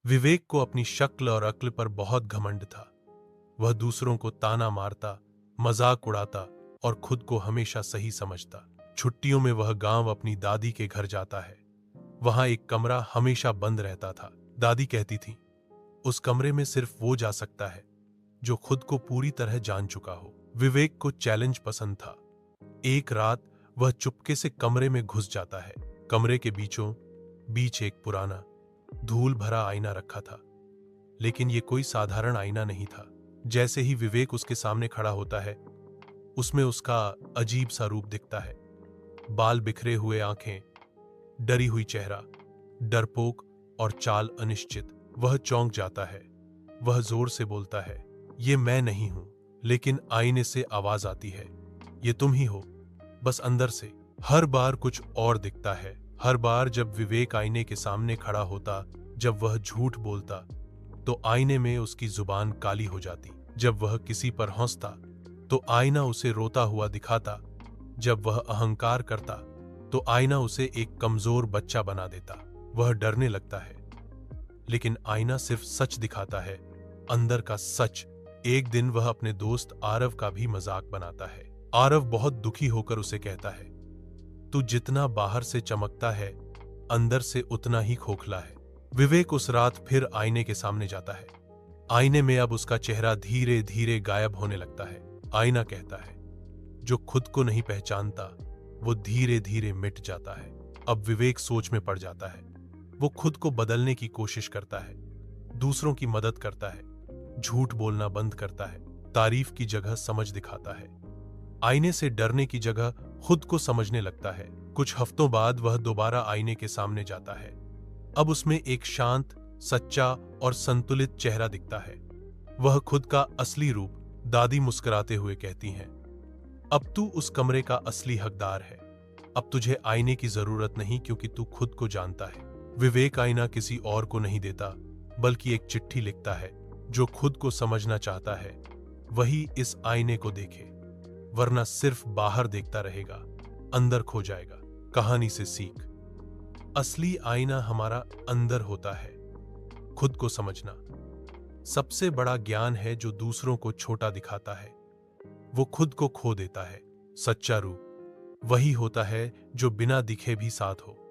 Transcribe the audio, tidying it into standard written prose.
विवेक को अपनी शक्ल और अक्ल पर बहुत घमंड था। वह दूसरों को ताना मारता, मजाक उड़ाता और खुद को हमेशा सही समझता। छुट्टियों में वह गांव अपनी दादी के घर जाता है। वहां एक कमरा हमेशा बंद रहता था। दादी कहती थी, उस कमरे में सिर्फ वो जा सकता है जो खुद को पूरी तरह जान चुका हो। विवेक को चैलेंज पसंद था। एक रात वह चुपके से कमरे में घुस जाता है। कमरे के बीचों बीच एक पुराना धूल भरा आईना रखा था, लेकिन यह कोई साधारण आईना नहीं था। जैसे ही विवेक उसके सामने खड़ा होता है, उसमें उसका अजीब सा रूप दिखता है। बाल बिखरे हुए, आंखें, डरी हुई चेहरा, डरपोक और चाल अनिश्चित। वह चौंक जाता है। वह जोर से बोलता है, ये मैं नहीं हूं। लेकिन आईने से आवाज आती है, ये तुम ही हो, बस अंदर से। हर बार कुछ और दिखता है। हर बार जब विवेक आईने के सामने खड़ा होता, जब वह झूठ बोलता, तो आईने में उसकी जुबान काली हो जाती। जब वह किसी पर हंसता तो आईना उसे रोता हुआ दिखाता। जब वह अहंकार करता तो आईना उसे एक कमजोर बच्चा बना देता। वह डरने लगता है, लेकिन आईना सिर्फ सच दिखाता है, अंदर का सच। एक दिन वह अपने दोस्त आरव का भी मजाक बनाता है। आरव बहुत दुखी होकर उसे कहता है, तू जितना बाहर से चमकता है, अंदर से उतना ही खोखला है। विवेक उस रात फिर आईने के सामने जाता है। आईने में अब उसका चेहरा धीरे धीरे गायब होने लगता है। आईना कहता है, जो खुद को नहीं पहचानता वो धीरे धीरे मिट जाता है। अब विवेक सोच में पड़ जाता है। वो खुद को बदलने की कोशिश करता है, दूसरों की मदद करता है, झूठ बोलना बंद करता है, तारीफ की जगह समझ दिखाता है, आईने से डरने की जगह खुद को समझने लगता है। कुछ हफ्तों बाद वह दोबारा आईने के सामने जाता है। अब उसमें एक शांत, सच्चा और संतुलित चेहरा दिखता है। वह खुद का असली रूप। दादी मुस्कुराते हुए कहती हैं, अब तू उस कमरे का असली हकदार है। अब तुझे आईने की जरूरत नहीं, क्योंकि तू खुद को जानता है। विवेक आईना किसी और को नहीं देता, बल्कि एक चिट्ठी लिखता है। जो खुद को समझना चाहता है वही इस आईने को देखे, वरना सिर्फ बाहर देखता रहेगा, अंदर खो जाएगा। कहानी से सीख, असली आईना हमारा अंदर होता है। खुद को समझना सबसे बड़ा ज्ञान है। जो दूसरों को छोटा दिखाता है वो खुद को खो देता है। सच्चा रूप वही होता है जो बिना दिखे भी साथ हो।